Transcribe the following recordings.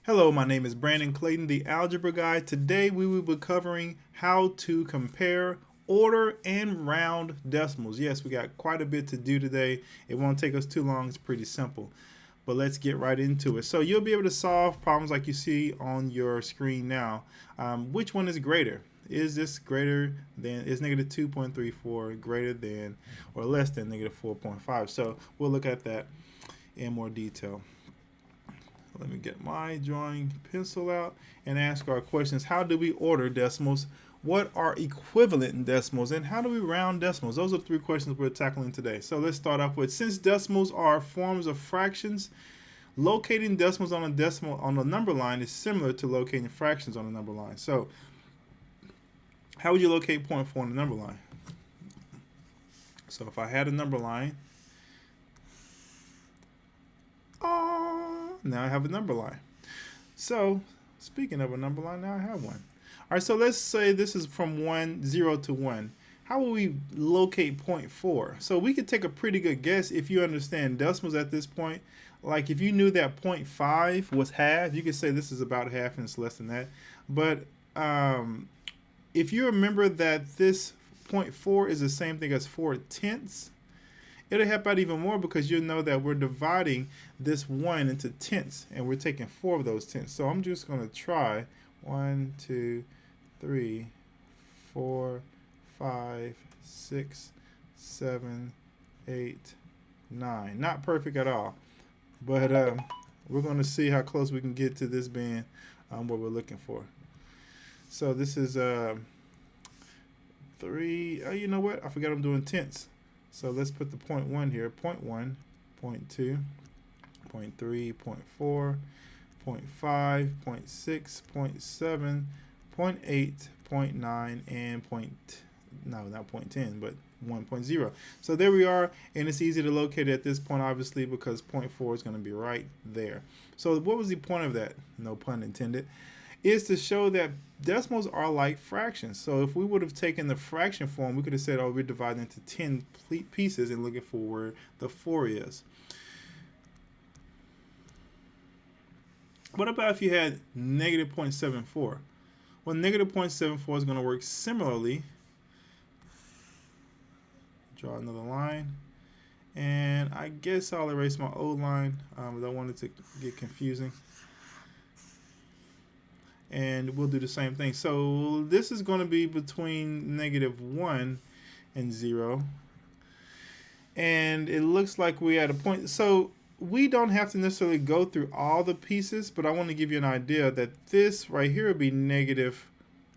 Hello, my name is Brandon Clayton, the Algebra Guy. Today we will be covering how to compare order and round decimals. Yes, we got quite a bit to do today. It won't take us too long. It's pretty simple. But let's get right into it. So you'll be able to solve problems like you see on your screen now. Which one is greater? Is this greater than, is negative 2.34 greater than or less than negative 4.5? So we'll look at that in more detail. Let me get my drawing pencil out and ask our questions. How do we order decimals? What are equivalent decimals? And how do we round decimals? Those are the three questions we're tackling today. So let's start off with, since decimals are forms of fractions, locating decimals on a number line is similar to locating fractions on a number line. So how would you locate 0.4 on the number line? So if I had a number line, now I have a number line. So speaking of a number line, now I have one. All right, so let's say this is from 0 to 1. How will we locate 0.4? So we could take a pretty good guess if you understand decimals at this point. Like if you knew that 0.5 was half, you could say this is about half and it's less than that. But if you remember that this 0.4 is the same thing as 4/10, it'll help out even more because you'll know that we're dividing this 1 into tenths and we're taking 4 of those tenths. So I'm just going to try 1, 2, 3, 4, 5, 6, 7, 8, 9. Not perfect at all, but we're going to see how close we can get to this being what we're looking for. So this is 3. You know what? I forgot I'm doing tenths. So let's put the 0.1 here, 0.1, 0.2, 0.3, 0.4, 0.5, 0.6, 0.7, 0.8, 0.9, and not 0.10, but 1.0. So there we are, and it's easy to locate it at this point, obviously, because 0.4 is going to be right there. So what was the point of that? No pun intended. Is to show that decimals are like fractions. So if we would have taken the fraction form, we could have said, oh, we're dividing into 10 pieces and looking for where the 4 is. What about if you had negative 0.74? Well, negative 0.74 is going to work similarly. Draw another line. And I guess I'll erase my old line. I don't want it to get confusing. And we'll do the same thing. So this is going to be between negative 1 and 0. And it looks like we had a point. So we don't have to necessarily go through all the pieces, but I want to give you an idea that this right here would be negative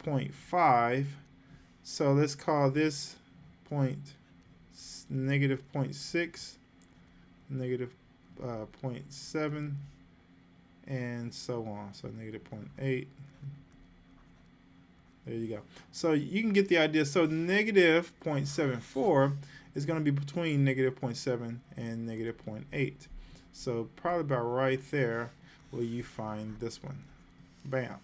0.5. So let's call this negative 0.6, negative 0.7, and so on. So negative 0.8. There you go. So you can get the idea. So negative 0.74 is going to be between negative 0.7 and negative 0.8. So probably about right there where you find this one. Bam.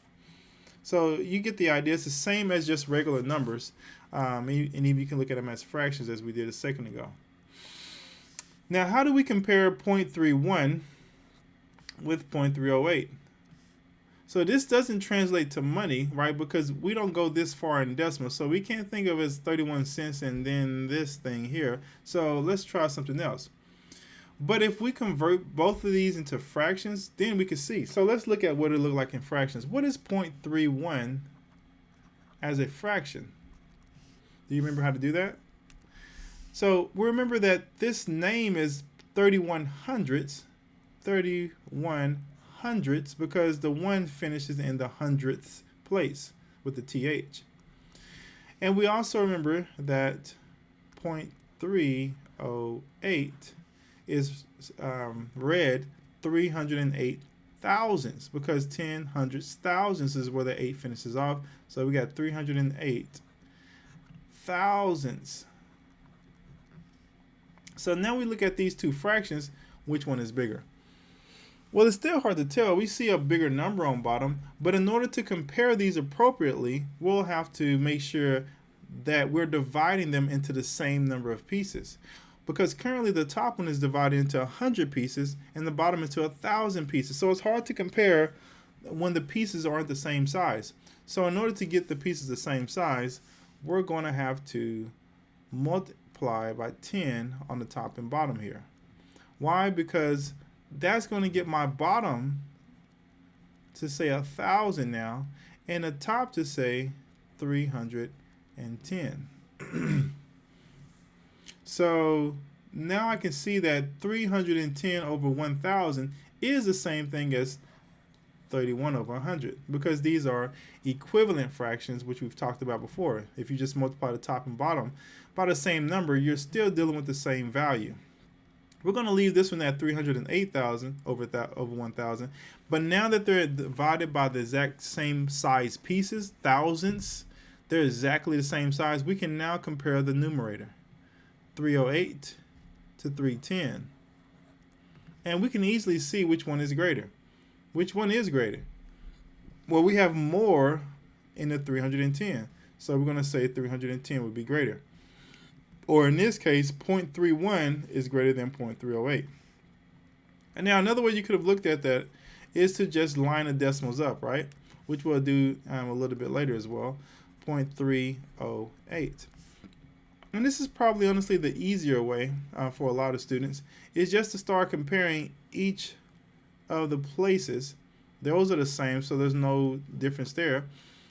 So you get the idea. It's the same as just regular numbers. And even you can look at them as fractions as we did a second ago. Now, how do we compare 0.31 with 0.308? So this doesn't translate to money, right? Because we don't go this far in decimals. So we can't think of it as 31 cents and then this thing here. So let's try something else. But if we convert both of these into fractions, then we can see. So let's look at what it looked like in fractions. What is 0.31 as a fraction? Do you remember how to do that? So we remember that this name is 31 hundredths. 31 hundredths because the 1 finishes in the hundredths place with the TH. And we also remember that 0.308 is read 308 thousandths because 10 hundredths thousandths is where the 8 finishes off. So we got 308 thousandths. So now we look at these two fractions, which one is bigger? Well, it's still hard to tell. We see a bigger number on bottom, but in order to compare these appropriately, we'll have to make sure that we're dividing them into the same number of pieces. Because currently the top one is divided into 100 pieces and the bottom into 1,000 pieces. So it's hard to compare when the pieces aren't the same size. So in order to get the pieces the same size, we're going to have to multiply by 10 on the top and bottom here. Why? Because that's going to get my bottom to say 1,000 now, and the top to say 310. So now I can see that 310 over 1,000 is the same thing as 31 over 100, because these are equivalent fractions, which we've talked about before. If you just multiply the top and bottom by the same number, you're still dealing with the same value. We're going to leave this one at 308,000 over 1,000, but now that they're divided by the exact same size pieces, thousandths, they're exactly the same size, we can now compare the numerator, 308 to 310. And we can easily see which one is greater. Which one is greater? Well, we have more in the 310. So we're going to say 310 would be greater. Or in this case, 0.31 is greater than 0.308. And now another way you could have looked at that is to just line the decimals up, right? Which we'll do a little bit later as well. 0.308. And this is probably honestly the easier way for a lot of students, is just to start comparing each of the places. Those are the same, so there's no difference there.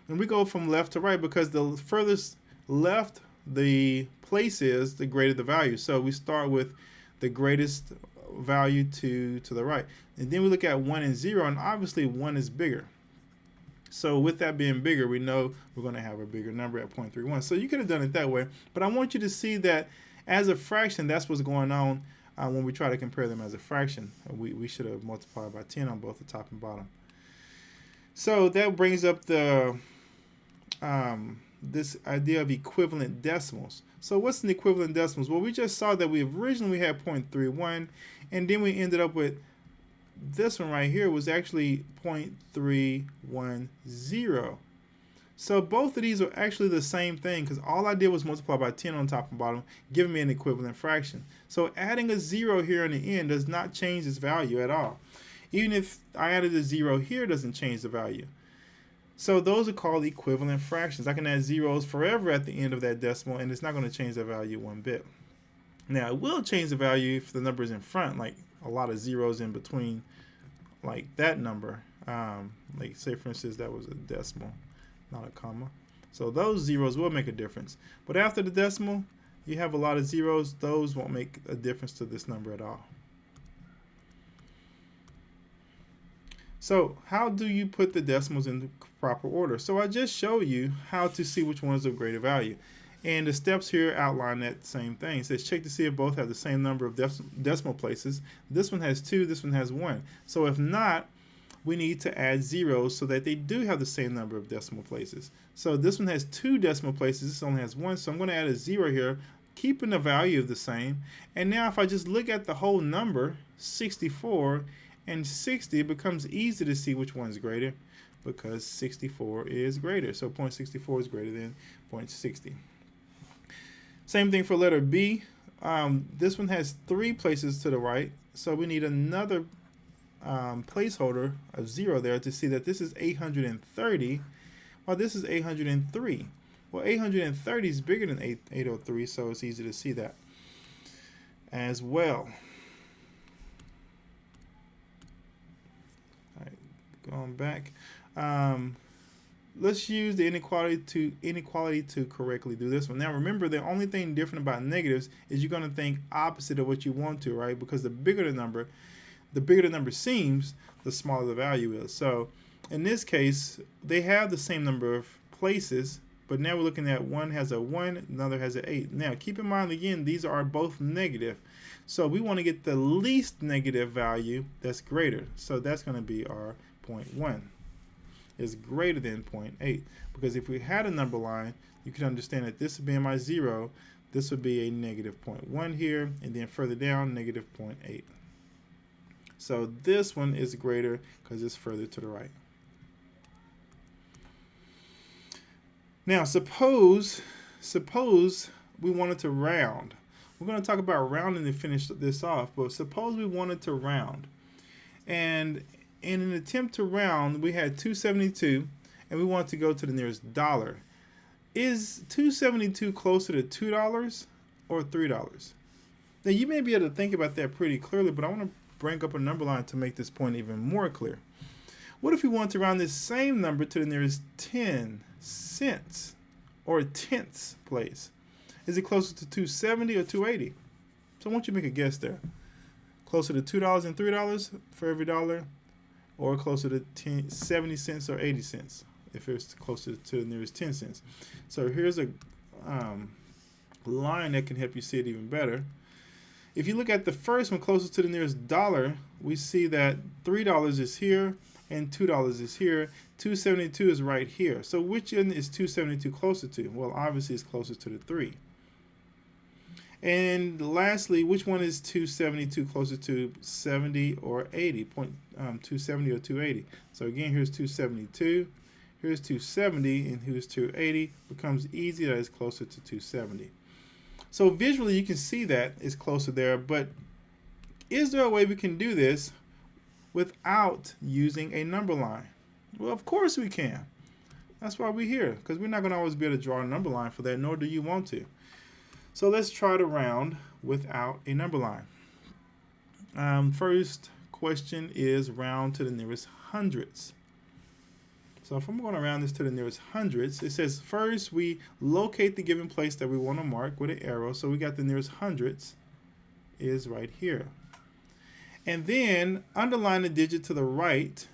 And we go from left to right, because the furthest left the place is, the greater the value. So we start with the greatest value to the right. And then we look at 1 and 0, and obviously 1 is bigger. So with that being bigger, we know we're going to have a bigger number at 0.31. So you could have done it that way, but I want you to see that as a fraction, that's what's going on when we try to compare them as a fraction. We should have multiplied by 10 on both the top and bottom. So that brings up the this idea of equivalent decimals. So what's an equivalent decimals? Well, we just saw that we originally had 0.31, and then we ended up with this one right here was actually 0.310. So both of these are actually the same thing, because all I did was multiply by 10 on top and bottom, giving me an equivalent fraction. So adding a 0 here in the end does not change this value at all. Even if I added a 0 here, it doesn't change the value. So those are called equivalent fractions. I can add zeros forever at the end of that decimal, and it's not going to change the value one bit. Now, it will change the value if the number is in front, like a lot of zeros in between, like that number. Like say, for instance, that was a decimal, not a comma. So those zeros will make a difference. But after the decimal, you have a lot of zeros. Those won't make a difference to this number at all. So how do you put the decimals in the proper order? So I just showed you how to see which one is of greater value. And the steps here outline that same thing. It says check to see if both have the same number of decimal places. This one has 2, this one has 1. So if not, we need to add zeros so that they do have the same number of decimal places. So this one has 2 decimal places, this only has 1. So I'm going to add a 0 here, keeping the value the same. And now if I just look at the whole number, 64 and 60, it becomes easy to see which one is greater, because 64 is greater. So 0.64 is greater than 0.60. Same thing for letter B. This one has 3 places to the right, so we need another placeholder of 0 there to see that this is 830, while this is 803. Well, 830 is bigger than 803, so it's easy to see that as well. All right, going back. Let's use the inequality to correctly do this one. Now remember, the only thing different about negatives is you're going to think opposite of what you want to, right? Because the bigger the number seems, the smaller the value is. So in this case, they have the same number of places, but now we're looking at one has a 1, another has an 8. Now keep in mind, again, these are both negative. So we want to get the least negative value that's greater. So that's going to be our 0.1. Is greater than 0.8, because if we had a number line, you can understand that this being my 0, this would be a negative 0.1 here, and then further down, negative 0.8. So this one is greater because it's further to the right. Now suppose we wanted to round. We're going to talk about rounding to finish this off, but suppose we wanted to round. And in an attempt to round, we had 272, and we want to go to the nearest dollar. Is 272 closer to $2 or $3? Now, you may be able to think about that pretty clearly, but I want to bring up a number line to make this point even more clear. What if we want to round this same number to the nearest 10 cents or tenths place? Is it closer to 270 or 280? So I want you to make a guess there. Closer to $2 and $3 for every dollar, or closer to 70 cents or 80 cents if it's closer to the nearest 10 cents. So here's a line that can help you see it even better. If you look at the first one closest to the nearest dollar, we see that $3 is here and $2 is here. 272 is right here. So which end is 272 closer to? Well, obviously it's closer to the 3. And lastly, which one is 272 closer to, 70 or 80? 270 or 280. So again, here's 272, here's 270, and here's 280. Becomes easy that it's closer to 270. So visually, you can see that it's closer there, but is there a way we can do this without using a number line? Well, of course we can. That's why we're here, because we're not going to always be able to draw a number line for that, nor do you want to. So let's try to round without a number line. First question is round to the nearest hundreds. So if I'm going to round this to the nearest hundreds, it says first we locate the given place that we want to mark with an arrow. So we got the nearest hundreds is right here. And then underline the digit to the right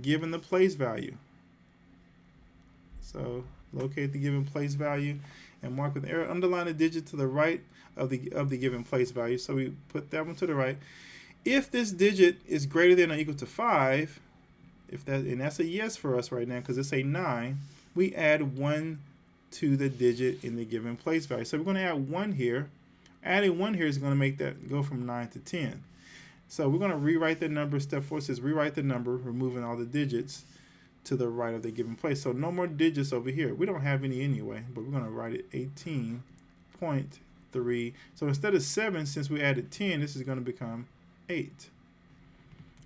given the place value. So locate the given place value and mark with an arrow. Underline the digit to the right of the given place value. So we put that one to the right. If this digit is greater than or equal to 5, and that's a yes for us right now because it's a 9, we add 1 to the digit in the given place value. So we're going to add 1 here. Adding 1 here is going to make that go from 9 to 10. So we're going to rewrite the number. Step 4 says rewrite the number, removing all the digits to the right of the given place. So no more digits over here. We don't have any anyway, but we're going to write it 18.3. So instead of 7, since we added 10, this is going to become 8.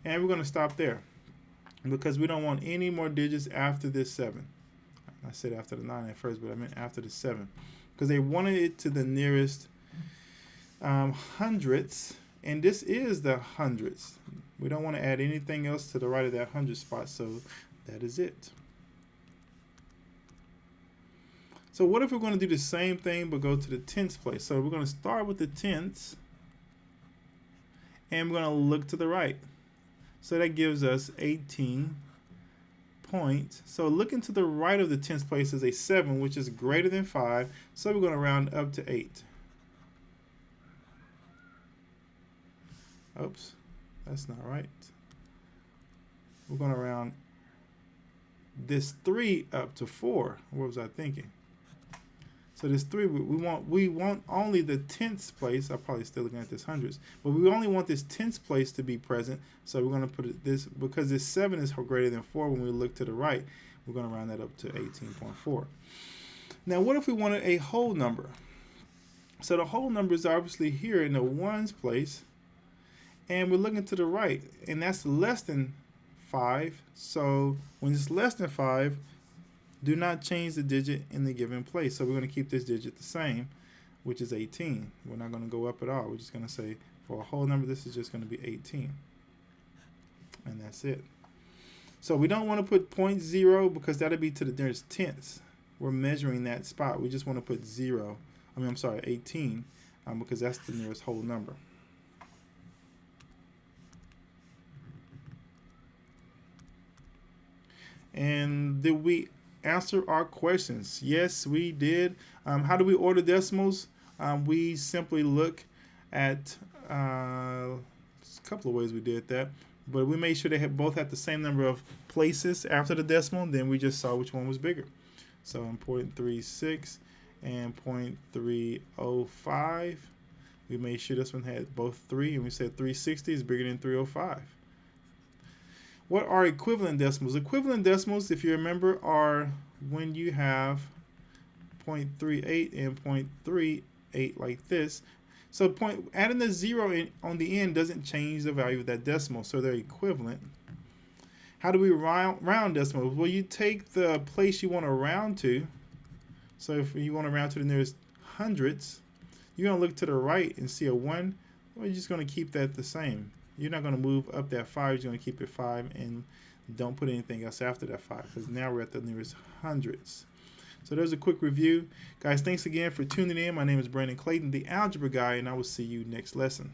And we're going to stop there because we don't want any more digits after this 7. I said after the 9 at first, but I meant after the 7 because they wanted it to the nearest hundredths, and this is the hundredths. We don't want to add anything else to the right of that 100 spot, so that is it. So what if we're going to do the same thing but go to the tenths place? So we're going to start with the tenths, and we're going to look to the right. So that gives us 18 points. So looking to the right of the tenths place is a 7, which is greater than 5. So we're going to round up to 8. Oops, that's not right. We're going to round this 3 up to 4. What was I thinking? So this 3, we want only the tenths place. I'm probably still looking at this hundreds, but we only want this tenths place to be present. So we're going to put this, because this 7 is greater than 4 when we look to the right, we're going to round that up to 18.4. Now, what if we wanted a whole number? So the whole number is obviously here in the ones place, and we're looking to the right, and that's less than 5. So when it's less than 5, do not change the digit in the given place. So we're going to keep this digit the same, which is 18. We're not going to go up at all. We're just going to say for a whole number, this is just going to be 18. And that's it. So we don't want to put 0.0 because that'll be to the nearest tenths. We're measuring that spot. We just want to put 18, because that's the nearest whole number. And did we answer our questions? Yes, we did. How do we order decimals? We simply look at a couple of ways we did that, but we made sure they both had the same number of places after the decimal. Then we just saw which one was bigger. So in 0.36 and 0.305, we made sure this one had both 3, and we said 360 is bigger than 305. What are equivalent decimals? Equivalent decimals, if you remember, are when you have 0.38 and 0.38 like this. So adding the 0 on the end doesn't change the value of that decimal, so they're equivalent. How do we round decimals? Well, you take the place you want to round to. So if you want to round to the nearest hundreds, you're going to look to the right and see a 1. Well, you're just going to keep that the same. You're not going to move up that 5. You're going to keep it 5 and don't put anything else after that 5, because now we're at the nearest hundreds. So there's a quick review. Guys, thanks again for tuning in. My name is Brandon Clayton, the Algebra Guy, and I will see you next lesson.